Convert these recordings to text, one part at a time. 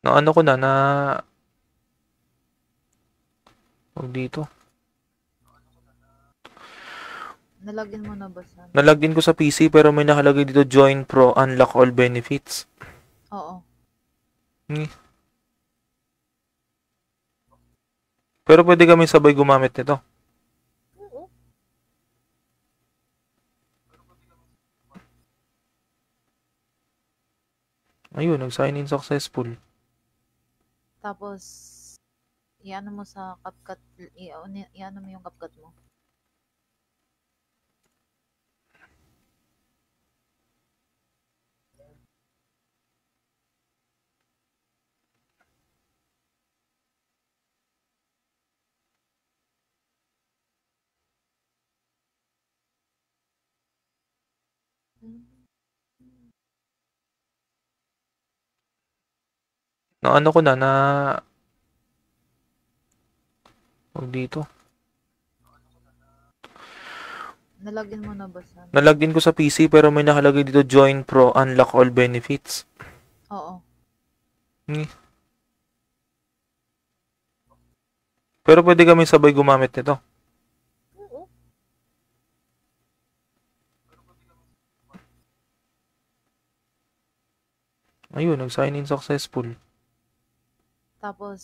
Na ano ko na huwag dito. Nalagyan mo na ba sana? Nalagin ko sa PC pero may nakalagay dito Join Pro, unlock all benefits. Oo. Pero pwede kami sabay gumamit nito. Oo. Ayun, nag-sign in successful. Tapos, iano mo sa CapCut, iano mo yung CapCut mo. Na ano ko na huwag dito. Nalagyan mo na ba sana? Nalagin ko sa PC pero may nakalagay dito Join Pro, unlock all benefits. Oo. Pero pwede kami sabay gumamit nito. Oo. Ayun, nag-sign in successful. Tapos,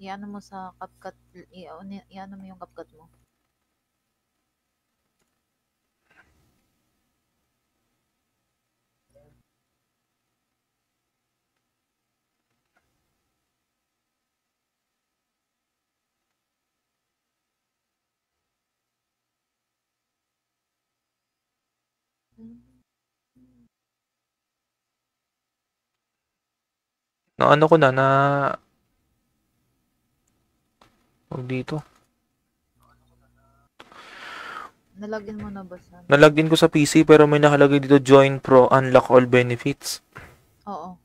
iano mo sa CapCut, iano mo yung CapCut mo. Na ano ko na huwag dito. Nalagyan mo na ba sana? Nalagin ko sa PC pero may nakalagay dito Join Pro, unlock all benefits. Oo.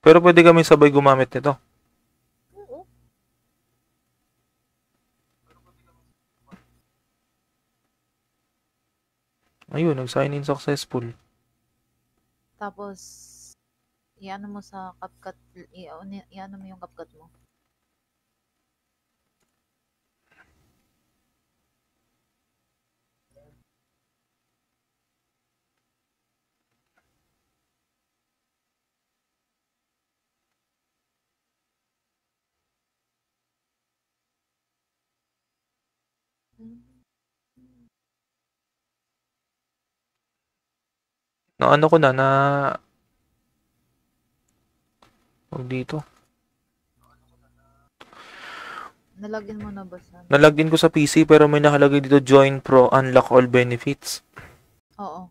Pero pwede kami sabay gumamit nito. Oo. Ayun, nag-sign in successful. Tapos, iano mo sa CapCut, iano mo yung CapCut mo. Na ano ko na huwag dito. Nalagyan mo na ba sana? Nalagin ko sa PC pero may nakalagay dito Join Pro, unlock all benefits. Oo.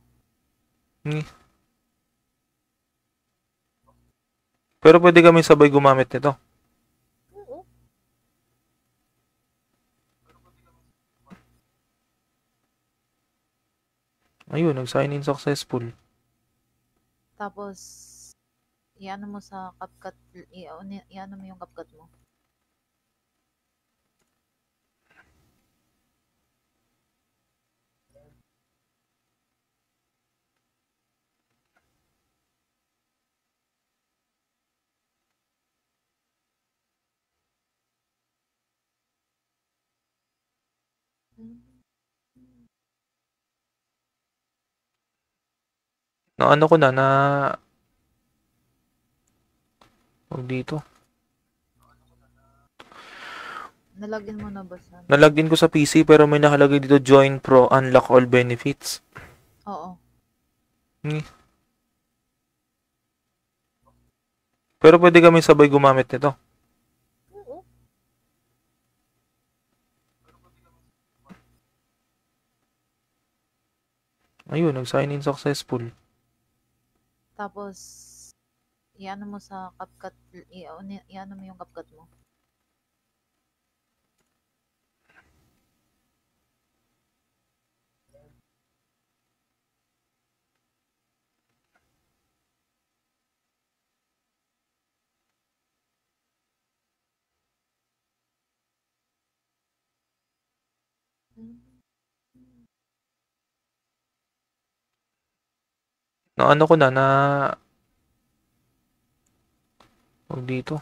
Pero pwede kami sabay gumamit nito. Oo. Ayun, nag-sign in successful. Tapos, iano mo sa CapCut, iano mo yung CapCut mo. Na ano ko na huwag dito. Nalagyan mo na ba sana? Nalagin ko sa PC pero may nakalagay dito Join Pro, unlock all benefits. Oo. Pero pwede kami sabay gumamit nito. Oo. Ayun, nag-sign in successful. Tapos, iano mo sa CapCut, iano mo yung CapCut mo. Na ano ko na huwag dito.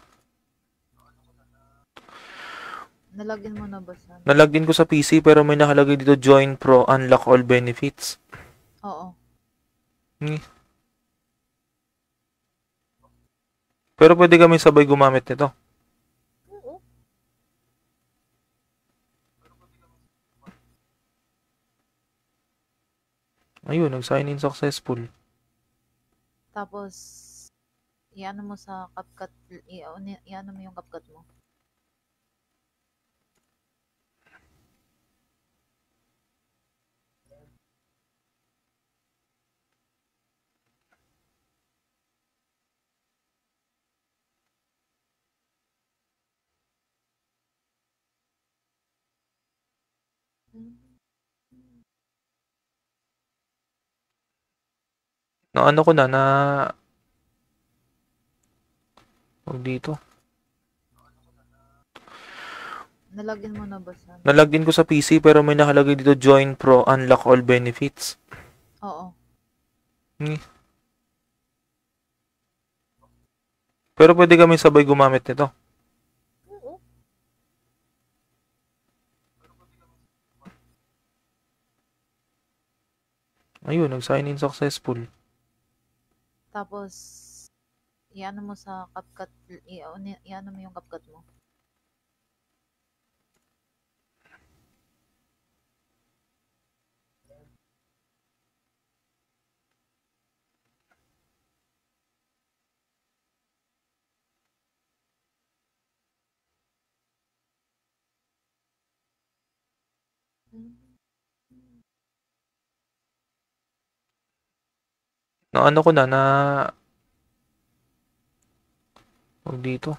Nalagyan mo na ba sa Nalagin ko sa PC pero may nakalagay dito Join Pro, unlock all benefits. Oo. Pero pwede kami sabay gumamit nito. Oo. Ayun, nag-sign in successful. Tapos, iano mo sa CapCut, iano mo yung CapCut mo. Na ano ko na huwag dito. Nalagyan mo na ba sa Nalagin ko sa PC pero may nakalagay dito Join Pro, unlock all benefits. Oo. Pero pwede kami sabay gumamit nito. Oo. Ayun, nag-sign in successful. Tapos, iano mo sa CapCut, iano mo yung CapCut mo. Na ano ko na huwag dito.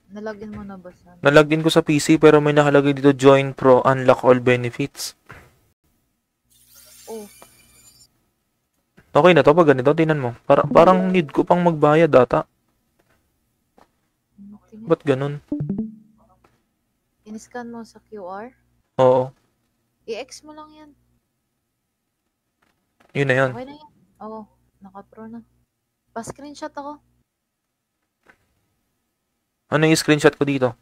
Nalagyan mo na ba sa Nalagin ko sa PC pero may nakalagay dito Join Pro, unlock all benefits. Oh, Okay na to pag ganito, tingnan mo. Parang need ko pang magbayad data. tingnan. Ba't ganun? In-scan mo sa QR. Oo, I-X mo lang yan. yun na yun. Okay na yan. Oo, naka-pro na. Pa-screenshot ako. Ano yung screenshot ko dito?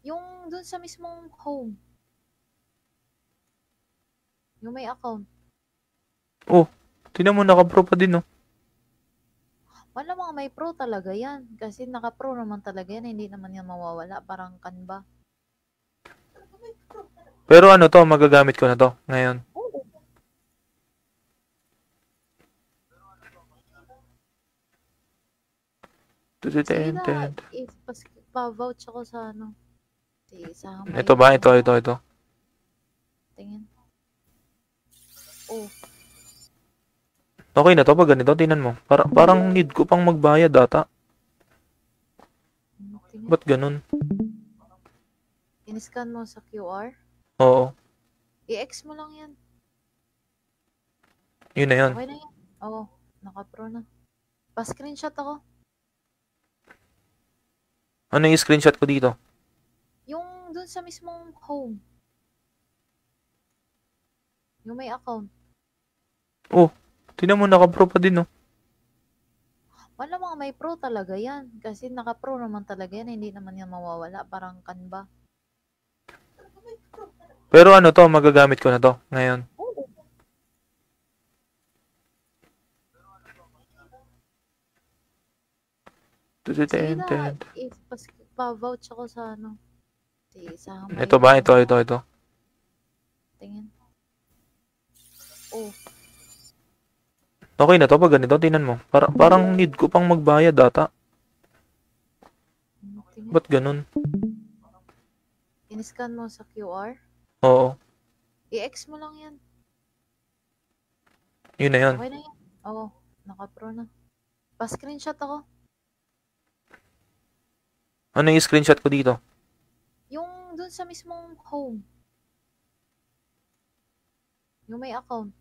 Yung dun sa mismong home. Yung may account. Oh, tingnan mo naka-pro pa din, no? Wala mga may pro talaga yan. Kasi naka-pro naman talaga yan. Hindi naman yan mawawala. Parang Canva. Pero ano to, magagamit ko na to ngayon. Oo. Sige na. Pa-vouch ako sa ano. Sa Ito ba? Ito. Tingin. Oh, Okay na to pag ganito, tingnan mo. Parang need ko pang magbayad data. tingin. Ba't ganun? In-scan mo sa QR. Oo, I-X mo lang yan. yun na yun. Okay na yan. Oo, naka-pro na. Pa-screenshot ako. Ano yung screenshot ko dito? Yung dun sa mismong home. Yung may account. Oh, tingnan mo naka-pro pa din, no? Wala mga may pro talaga yan. Kasi naka-pro naman talaga yan. Hindi naman yan mawawala. Parang Canva. Pero ano to, magagamit ko na to ngayon. Oo. Sige na. Pa-vouch ako sa ano. Sa Ito ba? Ito. Tingin. Oh, Okay na to pag ganito, tingnan mo. Parang need ko pang magbayad data. tingin. Ba't ganun? In-scan mo sa QR. Oo, I-X mo lang yan. yun na yun. Okay na yan. Oo, naka-pro na. Pa-screenshot ako. Ano yung screenshot ko dito? Yung dun sa mismong home. Yung may account.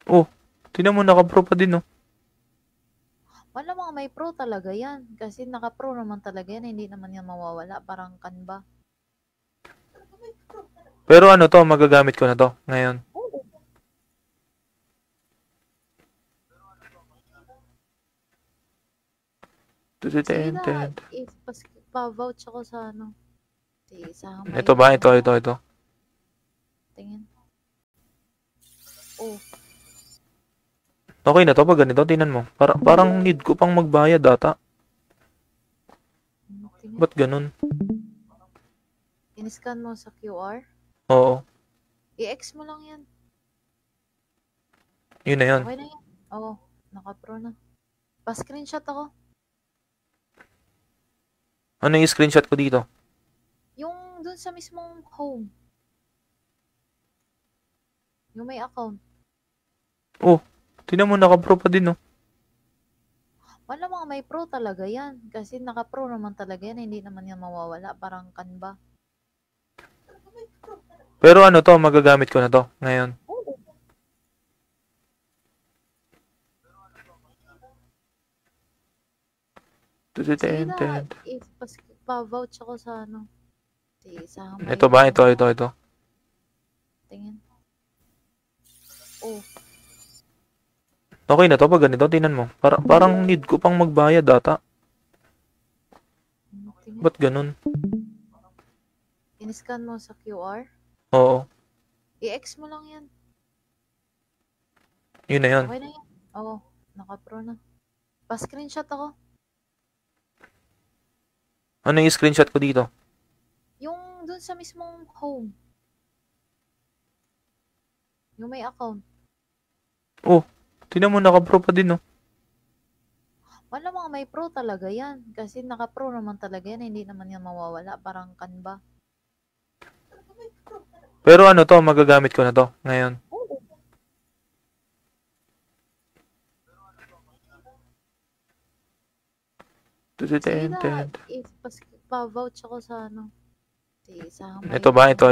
Oh, tingnan mo naka-pro pa din, no? Wala mga may pro talaga yan. Kasi naka-pro naman talaga yan. Hindi naman yan mawawala. Parang Canva. Pero ano to, magagamit ko na to ngayon. Oo. Sige na, pa-vouch ako sa ano. Sa may Ito ba? Ito. tingin. Oh, Okay na to pag ganito, tingnan mo. Parang need ko pang magbayad data. tingin. Ba't ganun? In-scan mo sa QR. Oo, I-X mo lang yan. yun na yun. Okay na yan. Oo, naka-pro na. Pa-screenshot ako. Ano yung screenshot ko dito? Yung dun sa mismong home. Yung may account. Oh, tingnan mo, naka-pro pa din, no? Wala mga may pro talaga yan. Kasi naka-pro naman talaga yan. Hindi naman yan mawawala. Parang Canva. Pero ano to, magagamit ko na to ngayon. Oo. Sige na, pa-vouch ako sa ano. Sa may Ito ba? Ito. tingin. Oh, Okay na to pag ganito, tingnan mo. Parang need ko pang magbayad data. tingin. Ba't ganun? In-scan mo sa QR. Oo, I-X mo lang yan. yun na yun. Okay na yan. Oo, naka-pro na. Pa-screenshot ako. Ano yung screenshot ko dito? Yung dun sa mismong home. Yung may account. Oh, tingnan mo, naka-pro pa din, no? Wala mga may pro talaga yan. Kasi naka-pro naman talaga yan. Hindi naman yan mawawala. Parang Canva. Pero ano to, magagamit ko na to ngayon. Oo. Sige na, pa-vouch ako sa ano. Sa may Ito ba? Ito.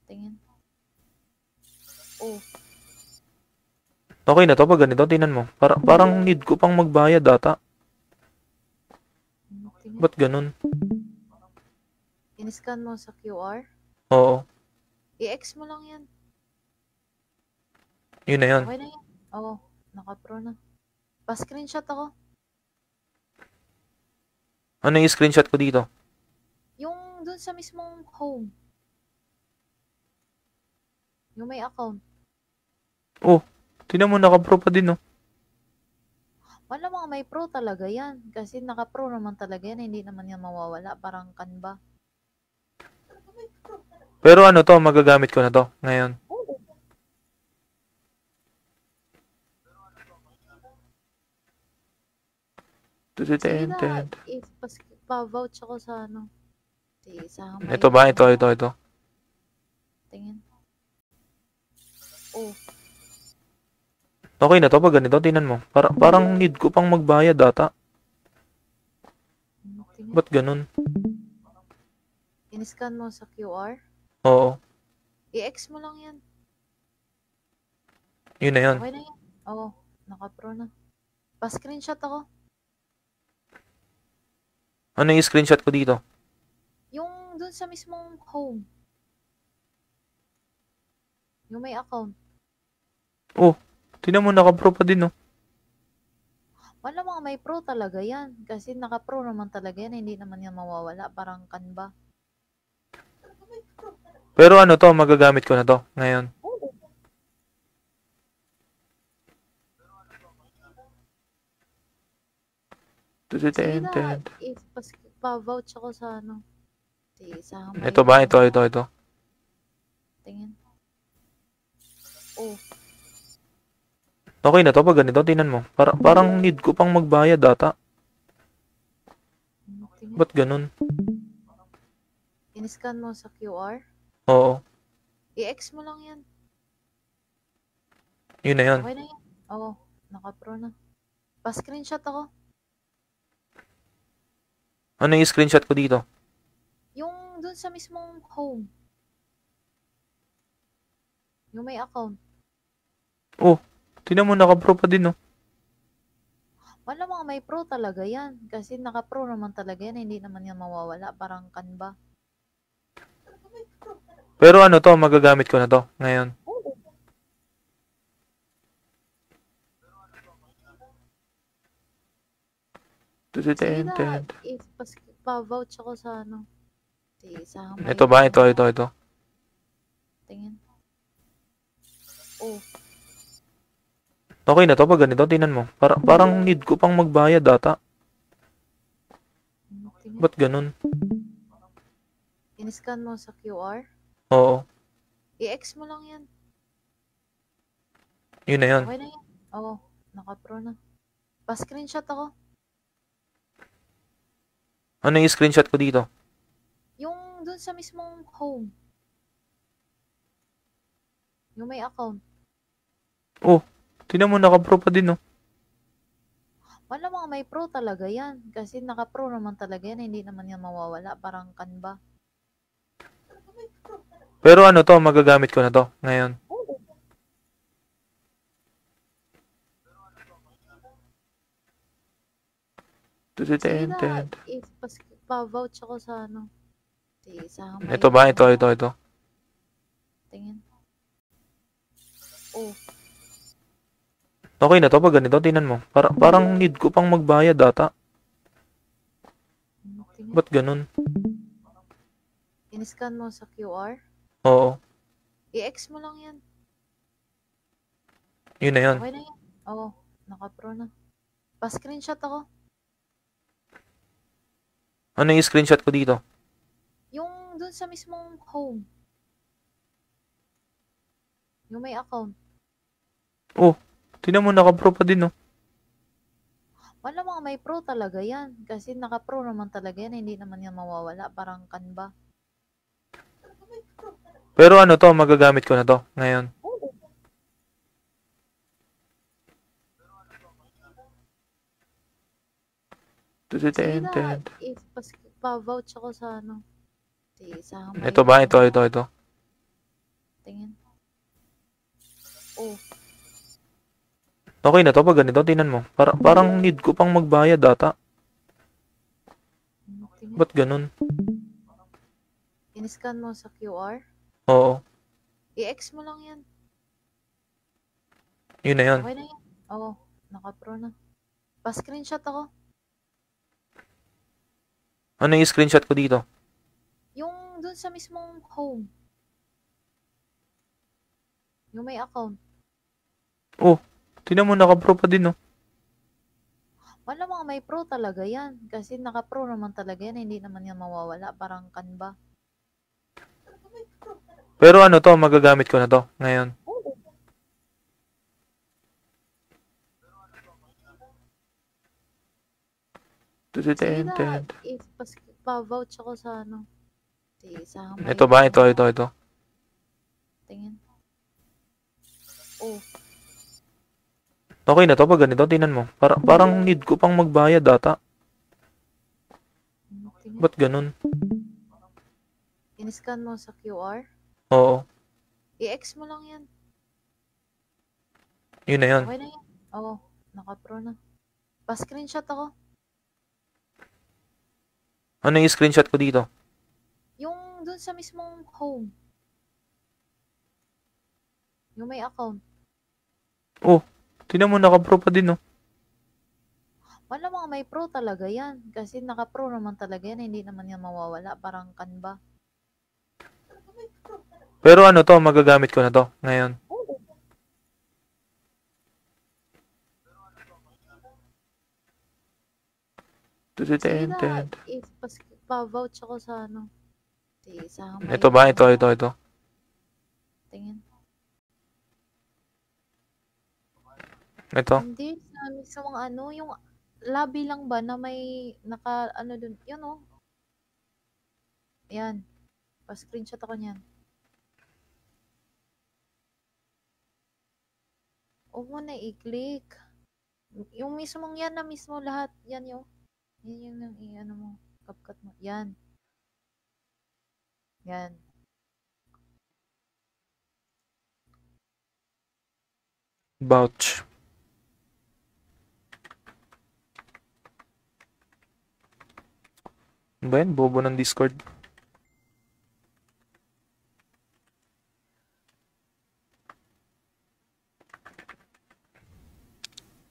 tingin. Oh, Okay na to pag ganito, tingnan mo. Parang need ko pang magbayad data. tingin. Ba't ganun? In-scan mo sa QR. Oo, I-X mo lang yan. yun na yun. Okay na yan. Oo, naka-pro na. Pa-screenshot ako. Ano yung screenshot ko dito? Yung dun sa mismong home. Yung may account. Oh, tingnan mo, naka-pro pa din, no? Wala mga may pro talaga yan. Kasi naka-pro naman talaga yan. Hindi naman yan mawawala. Parang Canva. Pero ano to, magagamit ko na to ngayon. Oo. Sige na, pa-vouch ako sa ano. Sa may Ito ba? Ito. tingin. Oh, Okay na to pag ganito, tingnan mo. Parang need ko pang magbayad data. tingin. Ba't ganun? In-scan mo sa QR. Oo, I-X mo lang yan. yun na yun. Okay na yan. Oo, naka-pro na. Pa-screenshot ako. Ano yung screenshot ko dito? Yung dun sa mismong home. Yung may account. Oh, tingnan mo, naka-pro pa din, no? Wala mga may pro talaga yan. Kasi naka-pro naman talaga yan. Hindi naman yan mawawala. Parang Canva. Pero ano to, magagamit ko na to ngayon. Oo. Sige na, pa-vouch ako sa ano. Sa may Ito ba? Ito. tingin. Oh, Okay na to pag ganito, tingnan mo. Parang need ko pang magbayad data. tingin. Ba't ganun? In-scan mo sa QR. Oo, I-X mo lang yan. yun na yun. Okay na yan. Oo, naka-pro na. Pa-screenshot ako. Ano yung screenshot ko dito? Yung dun sa mismong home. Yung may account. Oh, tingnan mo, naka-pro pa din, no? Wala mga may pro talaga yan. Kasi naka-pro naman talaga yan. Hindi naman yan mawawala. Parang Canva. Pero ano to, magagamit ko na to ngayon. Oo. Sige na, pa-vouch ako sa ano. Sa Ito ba? mayroon mo. Ito. Tingin. Oh, Okay na to pag ganito, tingnan mo. Parang need ko pang magbayad data. tingin. Ba't ganun? In-scan mo sa QR. Oo, I-X mo lang yan. yun na yun. Okay na yan. Oo, naka-pro na. Pa-screenshot ako. Ano yung screenshot ko dito? Yung dun sa mismong home. Yung may account. Oh, tingnan mo naka-pro pa din, no? Malamang may pro talaga yan. Kasi naka-pro naman talaga yan. Hindi naman yan mawawala. Parang Canva. Pero ano to, magagamit ko na to ngayon. Oo. Sige na, pa-vouch ako sa ano. Sa Ito ba? mayroon mo. Ito. Tingin. Oh, Okay na to pag ganito, tingnan mo. Parang need ko pang magbayad data. tingin. Ba't ganun? In-scan mo sa QR. Oo, I-X mo lang yan. yun na yun. Okay na yan. Oo, naka-pro na. Pa-screenshot ako. Ano yung screenshot ko dito? Yung dun sa mismong home. Yung may account. Oh, tingnan mo naka-pro pa din, no? Malamang may pro talaga yan. Kasi naka-pro naman talaga yan. Hindi naman yan mawawala. Parang Canva. Pero ano to, magagamit ko na to ngayon. Oo. Sige na, pa-vouch ako sa ano. Sa Ito ba? mayroon mo. Ito. Tingin. Oh, Okay na to pag ganito, tingnan mo. Parang need ko pang magbayad data. tingin. Ba't ganun? In-scan mo sa QR. Oo, I-X mo lang yan. yun na yun. Okay na yan. Oo, naka-pro na. Pa-screenshot ako. Ano yung screenshot ko dito? Yung dun sa mismong home. Yung may account. Oh, tingnan mo naka-pro pa din, no? Malamang may pro talaga yan. Kasi naka-pro naman talaga yan. Hindi naman yan mawawala. Parang Canva. Pero ano to, magagamit ko na to ngayon. Oo. Sige na, pa-vouch ako sa ano. Sa Ito ba? mayroon mo. Ito. Tingin. Oh, Okay na to pag ganito, tingnan mo. Parang need ko pang magbayad data. tingin. Ba't ganun? In-scan mo sa QR. Oo, I-X mo lang yan. yun na yun. Okay na yan. Oo, naka-pro na. Pa-screenshot ako. Ano yung screenshot ko dito? Yung dun sa mismong home. Yung may account. Oh, tingnan mo naka-pro pa din, no? Malamang may pro talaga yan. Kasi naka-pro naman talaga yan. Hindi naman yan mawawala. Parang Canva. Pero ano to, magagamit ko na to ngayon. Oo. Sige na, pa-vouch ako sa ano. Sa Ito ba? mayroon mo. Ito. Tingin. Ito. Hindi, sa mismong ano, yung lobby lang ba na may naka, ano dun, yun oh. Yan. Pa-screenshot ako niyan. Huwag mo na i-click. Yung mismong yan na mismo lahat. Yan yung, yan yung i-ano mo. CapCut mo. Yan. Yan. Vouch. Ano ba yan? Bobo ng Discord.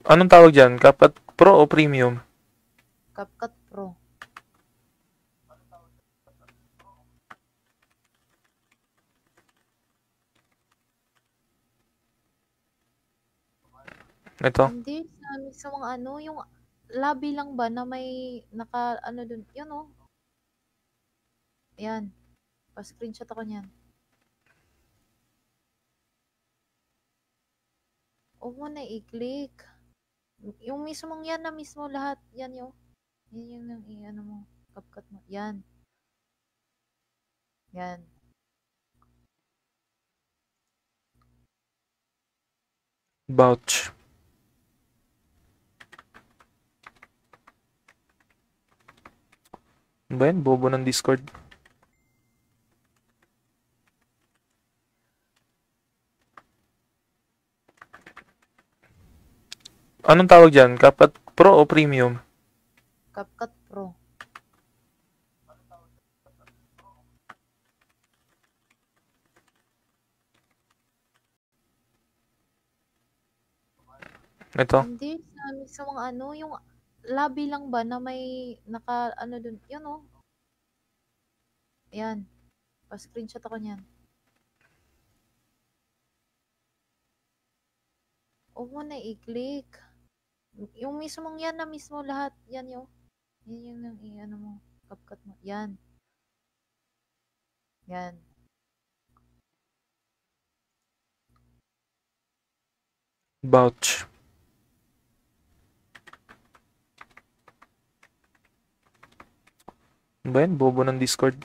Anong tawag dyan? CapCut Pro o Premium? CapCut Pro. Ito. Hindi, sa mismong ano, yung labi lang ba na may naka, ano dun, yun oh. Yan. Pa-screenshot ako niyan. Huwag mo na i-click. Yung mismong yan na mismo lahat. Yan yung, yan yung i-ano mo. CapCut mo. Yan. Yan. Vouch. Ano ba yan? Bobo ng Discord. Anong tawag dyan? CapCut Pro o Premium? CapCut Pro. Ito. Hindi, sa mismong ano, yung labi lang ba na may naka, ano dun, yun oh. Yan. Pa-screenshot ako niyan. Huwag mo na i-click. Yung mismong yan na mismo lahat. Yan yung, yan yung i-ano mo. CapCut mo. Yan. Yan. Vouch. Ano ba yan? Bobo ng Discord.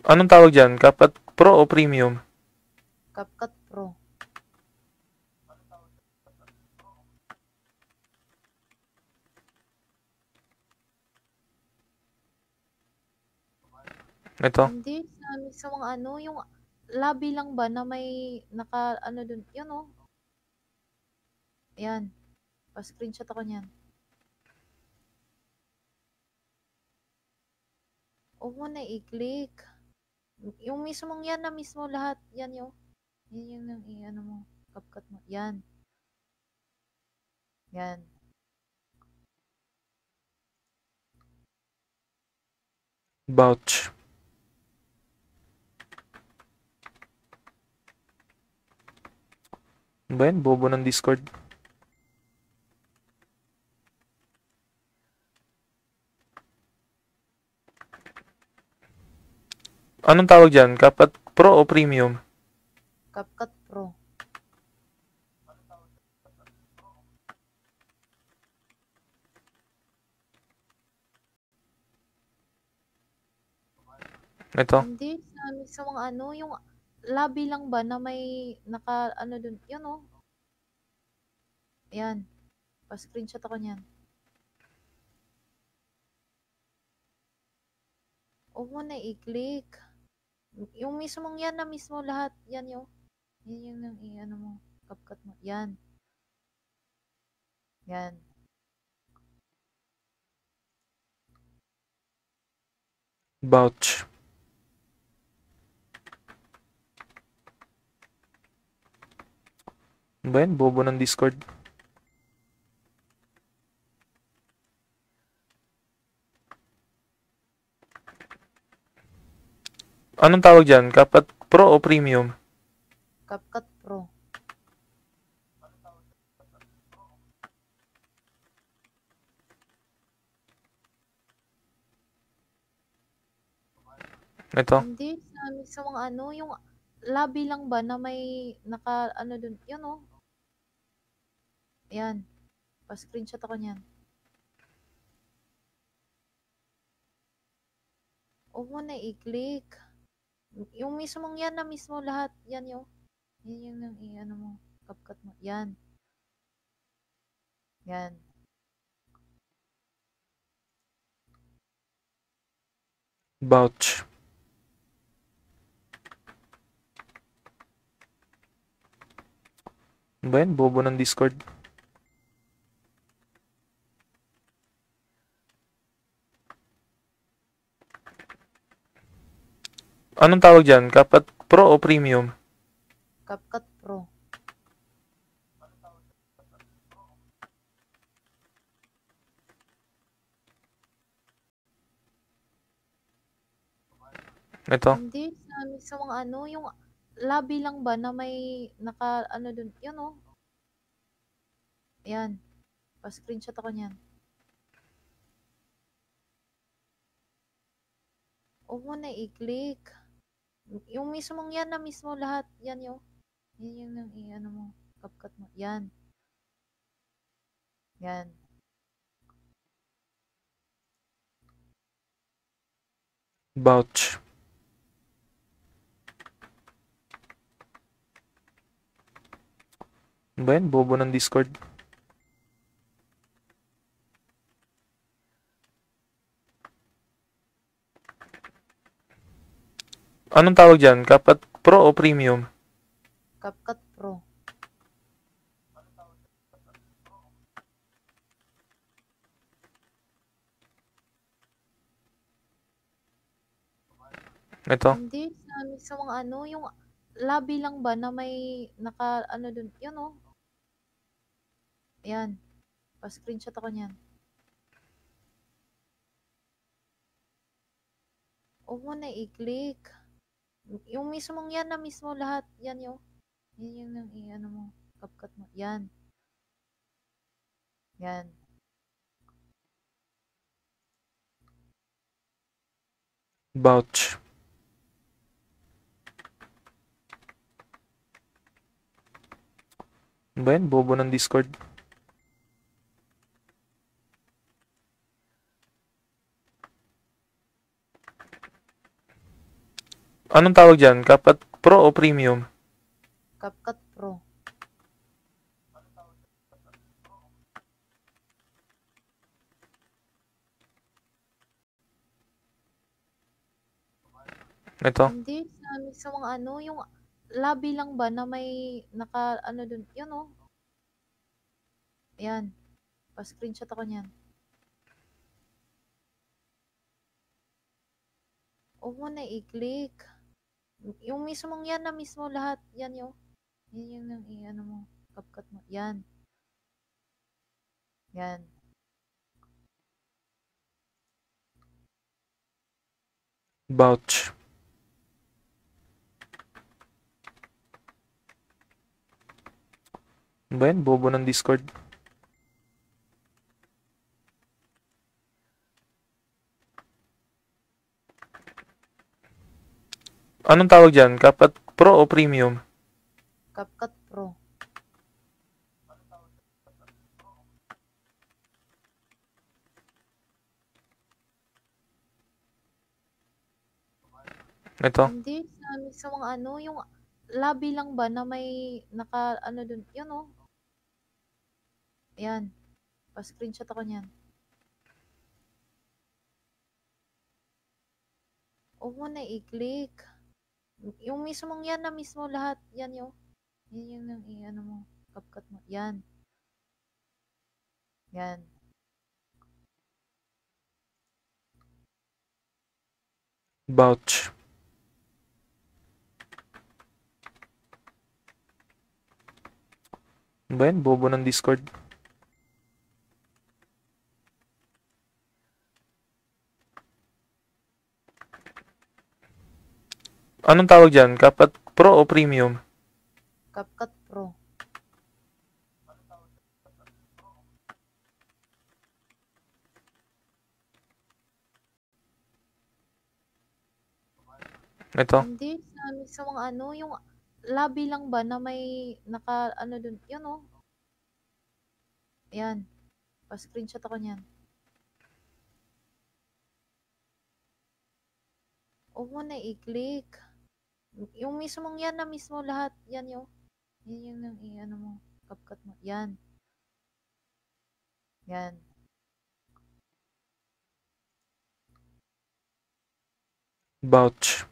Anong tawag dyan? CapCut Pro o Premium? CapCut Pro. Ito. Hindi, sa mismong ano, yung labi lang ba na may naka, ano dun, yun oh. Yan. Pa-screenshot ako niyan. Huwag mo na i-click. Yung mismong yan na mismo lahat. Yan yung, yan yung i-ano mo. CapCut mo. Yan. Yan. Vouch. Ano ba yan? Bobo ng Discord. Anong tawag dyan? CapCut Pro o Premium? CapCut Pro. Ito. Hindi, sa mismong ano, yung labi lang ba na may naka, ano dun, yun oh. Yan. Pa-screenshot ako niyan. Huwag mo na i-click. Yung mismong yan na mismo lahat. Yan yung, yan yung i-ano mo. CapCut mo. Yan. Yan. Vouch. Ano ba yan? Bobo ng Discord. Anong tawag dyan? CapCut Pro o Premium? CapCut Pro. Ito. Hindi, sa mismong ano, yung labi lang ba na may naka, ano dun, yun oh. Yan. Pa-screenshot ako niyan. Huwag mo na i-click. Yung mismong yan na mismo lahat. Yan yung, yan yung i-ano mo. CapCut mo. Yan. Yan. Vouch. Ano ba yan? Bobo ng Discord. Anong tawag dyan? CapCut Pro o Premium? CapCut Pro. Ito. Hindi, sa mismong ano, yung labi lang ba na may naka, ano dun, yun oh. Yan. Pa-screenshot ako niyan. Huwag mo na i-click. Yung mismong yan na mismo lahat. Yan yung, yan yung i-ano mo. CapCut mo. Yan. Yan. Vouch. Ano ba yan? Bobo ng Discord. Anong tawag dyan? CapCut Pro o Premium? CapCut Pro. Ito. Hindi, sa mismong ano, yung labi lang ba na may naka, ano dun, yun oh. Yan. Pa-screenshot ako niyan. Huwag mo na i-click. Yung mismong yan na mismo lahat. Yan yung, yan yung i-ano mo. CapCut mo. Yan. Yan. Vouch. Ano ba yan? Bobo ng Discord. Anong tawag dyan? CapCut Pro o Premium? CapCut Pro. Ito. Hindi, sa mismong ano, yung labi lang ba na may naka, ano dun, yun oh. Yan. Pa-screenshot ako niyan. Huwag mo na i-click. Yung mismong yan na mismo lahat. Yan yung, yan yung i-ano mo. CapCut mo. Yan. Yan. Vouch. Ano ba yan? Bobo ng Discord. Anong tawag dyan? CapCut Pro o Premium? CapCut Pro. Ito. Hindi, sa mismong ano, yung labi lang ba na may naka, ano dun, yun oh. Yan. Pa-screenshot ako niyan. Huwag mo na i-click. Yung mismong yan na mismo lahat. Yan yung, yan yung i-ano mo. CapCut mo. Yan. Yan. Vouch. Ano ba yan? Bobo ng Discord. Anong tawag dyan? CapCut Pro o Premium? CapCut Pro. Ito. Hindi, sa mismong ano, yung labi lang ba na may naka, ano dun, yun oh. Yan. Pa-screenshot ako niyan. Huwag mo na i-click. Yung mismong yan na mismo lahat. Yan yung, yan yung i-ano mo. CapCut mo. Yan. Yan. Vouch.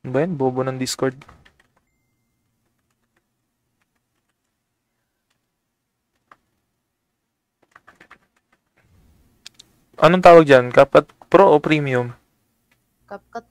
Ano ba yan? Bobo ng Discord. Anong tawag dyan? CapCut Pro o Premium? CapCut